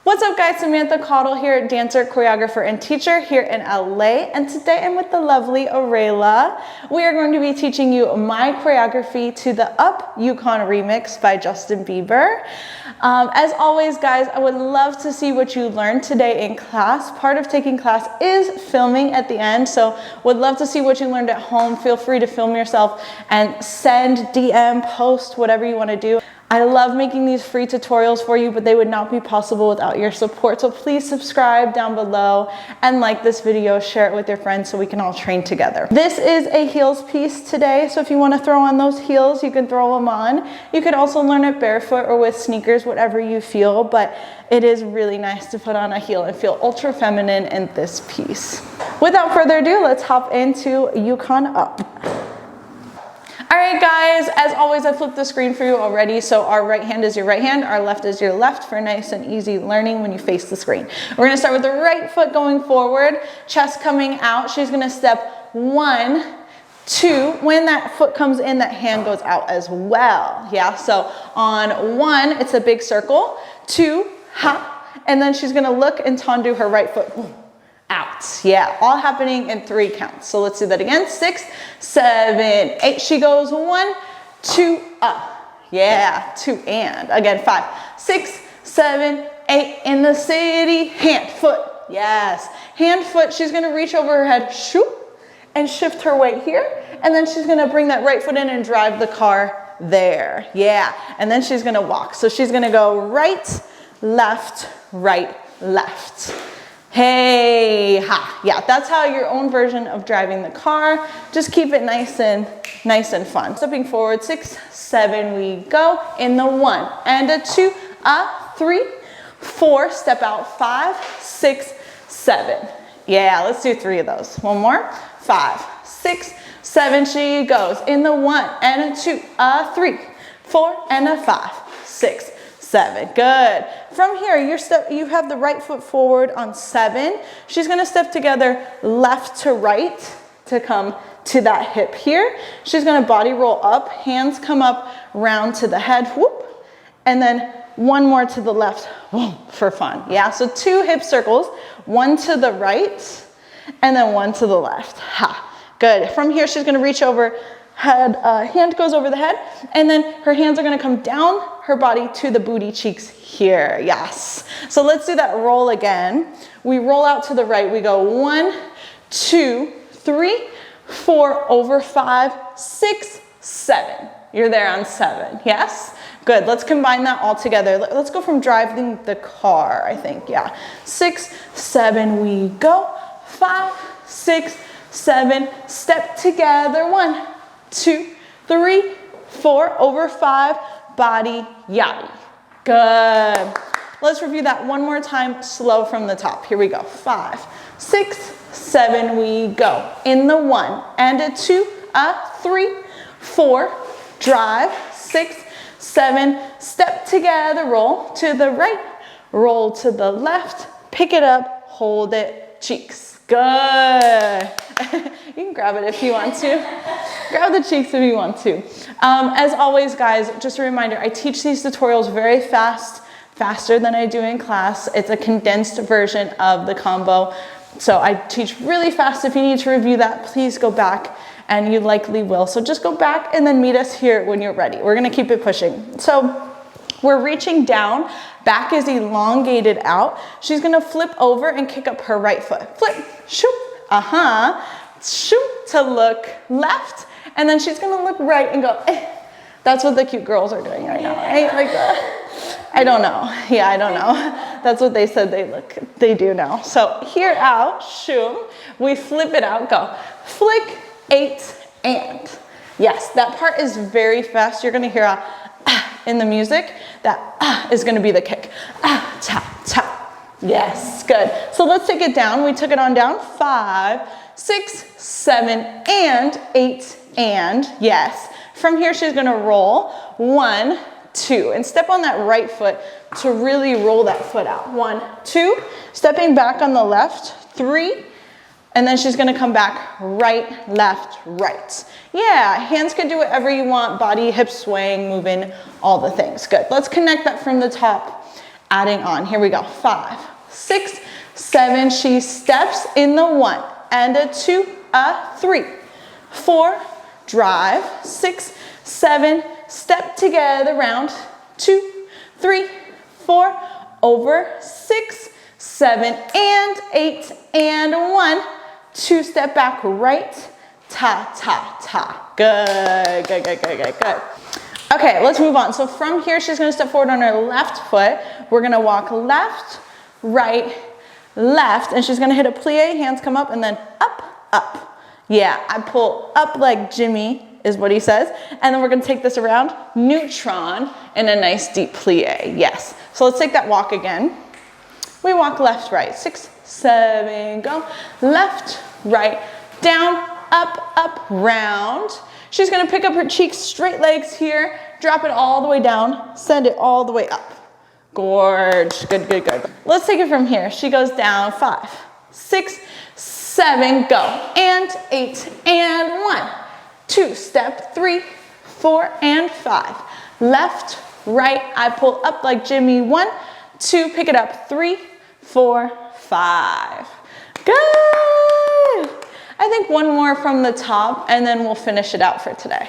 What's up guys, Samantha Caudle here, dancer, choreographer, and teacher here in LA. And today I'm with the lovely Aurelia. We are going to be teaching you my choreography to the Up YUKON remix by Justin Bieber. As always guys, I would love to see what you learned today in class. Part of taking class is filming at the end, so would love to see what you learned at home. Feel free to film yourself and send, DM, post, whatever you want to do. I love making these free tutorials for you, but they would not be possible without your support. So please subscribe down below and like this video, share it with your friends so we can all train together. This is a heels piece today, so if you want to throw on those heels, you can throw them on. You could also learn it barefoot or with sneakers, whatever you feel, but it is really nice to put on a heel and feel ultra feminine in this piece. Without further ado, let's hop into YUKON Up. All right guys, as always I flipped the screen for you already, so our right hand is your right hand, our left is your left for nice and easy learning when you face the screen. We're gonna start with the right foot going forward, chest coming out. She's gonna step 1, 2. When that foot comes in, that hand goes out as well. Yeah, so on 1, it's a big circle, 2, hop, and then she's gonna look and tendu her right foot. Out. Yeah, all happening in 3 counts. So let's do that again. 6, 7, 8. She goes 1, 2, up. Yeah, 2 and. Again, 5, 6, 7, 8. In the city. Hand, foot. Yes. Hand, foot. She's going to reach over her head. Shoop. And shift her weight here. And then she's going to bring that right foot in and drive the car there. Yeah. And then she's going to walk. So she's going to go right, left, right, left. Hey, ha. Yeah, that's how your own version of driving the car. Just keep it nice and fun. Stepping forward, 6, 7, we go. In the 1 and a 2, a 3, 4, step out, 5, 6, 7. Yeah, let's do 3 of those. One more, 5, 6, 7, she goes. In the 1 and a 2, a 3, 4, and a 5, 6, 7. Good. From here, you have the right foot forward on 7. She's going to step together left to right to come to that hip here. She's going to body roll up, hands come up, round to the head, whoop, and then one more to the left, whoop, for fun. Yeah, so 2 hip circles, 1 to the right, and then 1 to the left. Ha. Good. From here, she's going to reach over, hand goes over the head, and then her hands are going to come down her body to the booty cheeks here. Yes. So let's do that roll again. We roll out to the right. We go 1, 2, 3, 4, over 5, 6, 7. You're there on 7. Yes. Good. Let's combine that all together. Let's go from driving the car, I think. Yeah. 6, 7, we go. 5, 6, 7. Step together. 1, 2, 3, 4, over 5, body, yaddy. Good. Let's review that one more time, slow from the top. Here we go. 5, 6, 7, we go. In the 1 and a 2, a 3, 4, drive, 6, 7, step together, roll to the right, roll to the left, pick it up, hold it, cheeks. Good. You can grab it if you want to. Grab the cheeks if you want to. As always, guys, just a reminder, I teach these tutorials very fast, faster than I do in class. It's a condensed version of the combo. So I teach really fast. If you need to review that, please go back, and you likely will. So just go back and then meet us here when you're ready. We're going to keep it pushing. So we're reaching down, back is elongated out. She's gonna flip over and kick up her right foot. Flip, shoop, shoop to look left, and then she's gonna look right and go, eh. That's what the cute girls are doing right now, right? Like, I don't know. Yeah, I don't know. That's what they said they do now. So here out, shoom, we flip it out, go. Flick, 8, and. Yes, that part is very fast. You're gonna hear a in the music, that is going to be the kick. Tap, tap. Yes, good. So let's take it down. We took it on down. 5, 6, 7, and 8, and. Yes. From here, she's going to roll 1, 2, and step on that right foot to really roll that foot out. 1, 2, stepping back on the left, 3, and then she's gonna come back right, left, right. Yeah, hands can do whatever you want, body, hips swaying, moving, all the things. Good, let's connect that from the top adding on. Here we go. 5, 6, 7. She steps in the 1 and a 2, a 3, 4, drive, 6, 7, step together, round, 2, 3, 4, over, 6, 7, and 8, and 1, 2, step back, right, ta, ta, ta. Good, good, good, good, good, good. Okay, let's move on. So from here, she's gonna step forward on her left foot. We're gonna walk left, right, left, and she's gonna hit a plie, hands come up, and then up, up. Yeah, I pull up like Jimmy, is what he says. And then we're gonna take this around, neutron, and a nice deep plie, yes. So let's take that walk again. We walk left, right, 6, 7, go. Left, right, down, up, up, round. She's gonna pick up her cheeks, straight legs here, drop it all the way down, send it all the way up. Gorge, good, good, good. Let's take it from here. She goes down, 5, 6, 7, go. And 8, and 1, 2, step, 3, 4, and 5. Left, right, I pull up like Jimmy, 1, 2, pick it up, 3, 4, 5. Good. I think one more from the top and then we'll finish it out for today.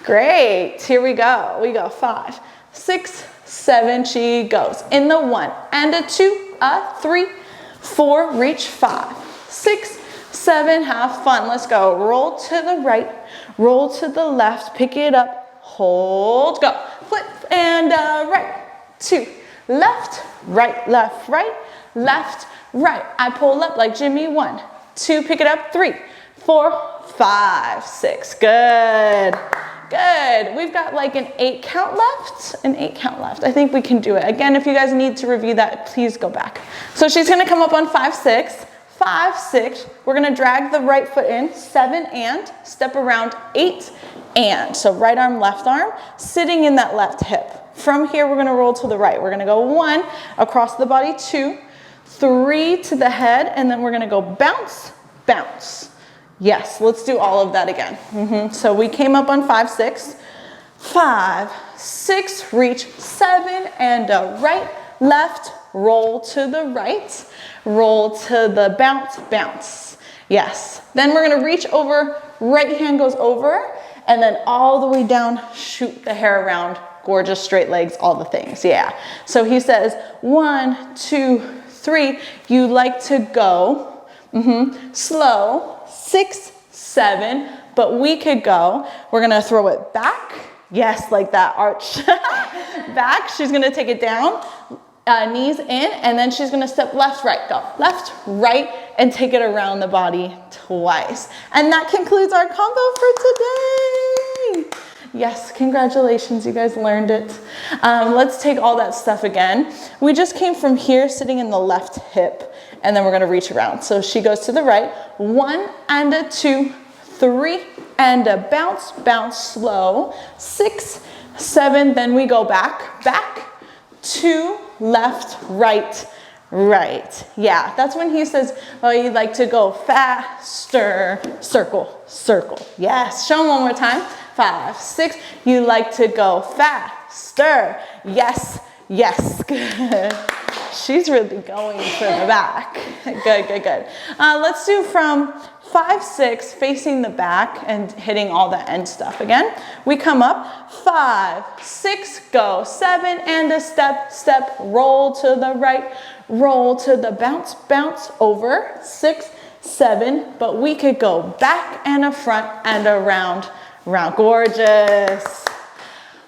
Great, here we go. We go 5, 6, 7, she goes. In the 1 and a 2, a 3, 4, reach 5, 6, 7, have fun. Let's go. Roll to the right, roll to the left, pick it up, hold, go. Flip and right, 2, left, right, left, right, left, right. I pull up like Jimmy, 1, 2, pick it up, 3, 4, 5, 6. Good. Good. We've got like an 8 count left. An 8 count left. I think we can do it. Again, if you guys need to review that, please go back. So she's going to come up on 5, 6. 5, 6. We're going to drag the right foot in. 7 and step around. 8 and. So right arm, left arm, sitting in that left hip. From here, we're going to roll to the right. We're going to go 1 across the body, 2, 3 to the head, and then we're going to go bounce, bounce. Yes, let's do all of that again. So we came up on 5, 6, 5, 6, reach, 7, and a right, left, roll to the right, roll to the bounce, bounce. Yes, then we're gonna reach over, right hand goes over, and then all the way down, shoot the hair around, gorgeous straight legs, all the things, yeah. So he says, 1, 2, 3, you like to go, slow, 6, 7, but we could go. We're gonna throw it back. Yes, like that arch. Back, she's gonna take it down, knees in, and then she's gonna step left, right, go. Left, right, and take it around the body twice. And that concludes our combo for today. Yes, congratulations, you guys learned it. Let's take all that stuff again. We just came from here, sitting in the left hip, and then we're gonna reach around. So she goes to the right, 1 and a 2, 3 and a bounce, bounce slow, 6, 7, then we go back, back, 2, left, right, right. Yeah, that's when he says, oh, you'd like to go faster, circle, circle. Yes, show him one more time. 5, 6, you like to go faster. Yes, yes, good. She's really going for the back. Good, good, good. Let's do from 5, 6, facing the back and hitting all the end stuff again. We come up, 5, 6, go, 7 and a step, step, roll to the right, roll to the bounce, bounce over, 6, 7, but we could go back and a front and around, round. Gorgeous.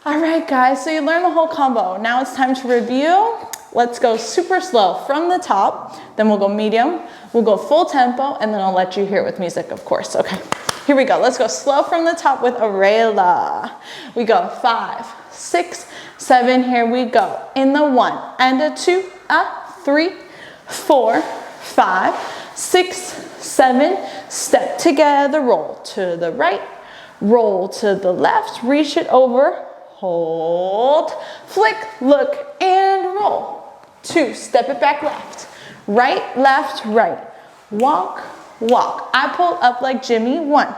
All right, guys, so you learned the whole combo. Now it's time to review. Let's go super slow from the top, then we'll go medium, we'll go full tempo, and then I'll let you hear it with music, of course. Okay, here we go. Let's go slow from the top with Aurelia. We go 5, 6, 7, here we go. In the 1 and a 2, a 3, 4, 5, 6, 7, step together, roll to the right, roll to the left, reach it over, hold, flick, look, and roll. 2, step it back left, right, left, right, walk, walk. I pull up like Jimmy, 1,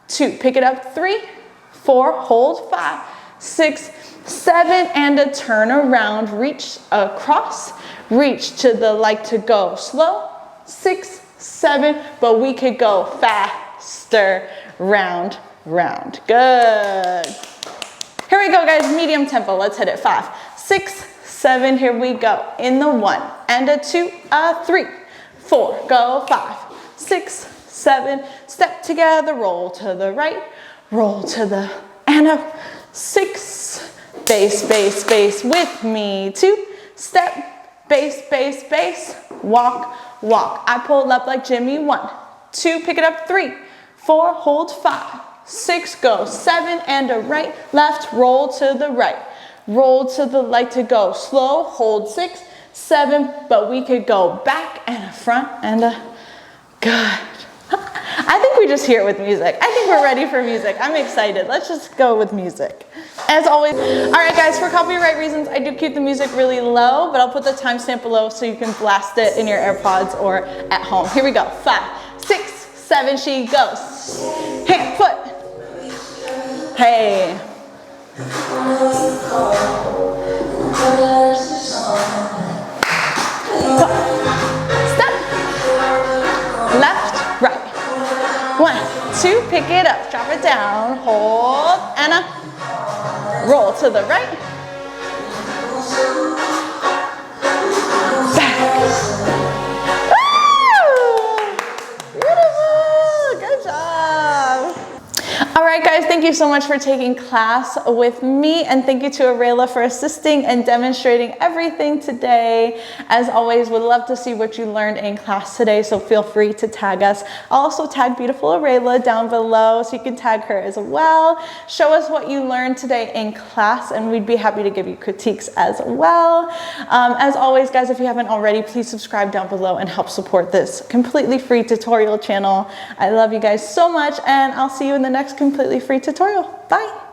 2, pick it up, 3, 4, hold, 5, 6, 7, and a turn around, reach across, reach to the like to go slow, 6, 7, but we could go faster, round, round. Good. Here we go, guys, medium tempo. Let's hit it. 5, 6, 7, here we go. In the 1 and a 2, a 3, 4, go 5, 6, 7, step together, roll to the right, roll to the, and a 6, bass, bass, bass with me, 2, step, bass, bass, bass, walk, walk. I pulled up like Jimmy, 1, 2, pick it up, 3, 4, hold 5, 6, go 7 and a right, left, roll to the right, roll to the like to go slow, hold 6, 7, but we could go back and a front and a good. I think we just hear it with music. I think we're ready for music. I'm excited. Let's just go with music. As always, all right guys, for copyright reasons, I do keep the music really low, but I'll put the timestamp below so you can blast it in your AirPods or at home. Here we go. 5, 6, 7, she goes. Hand, foot. Hey. Step. Left, right. 1, 2, pick it up, drop it down, hold, and a roll to the right. Back. Woo! Beautiful, good job. All right, guys, thank you so much for taking class with me, and thank you to Aurelia for assisting and demonstrating everything today. As always, would love to see what you learned in class today, so feel free to tag us. I'll also tag beautiful Aurelia down below, so you can tag her as well. Show us what you learned today in class, and we'd be happy to give you critiques as well. As always, guys, if you haven't already, please subscribe down below and help support this completely free tutorial channel. I love you guys so much, and I'll see you in the next completely free tutorial. Bye.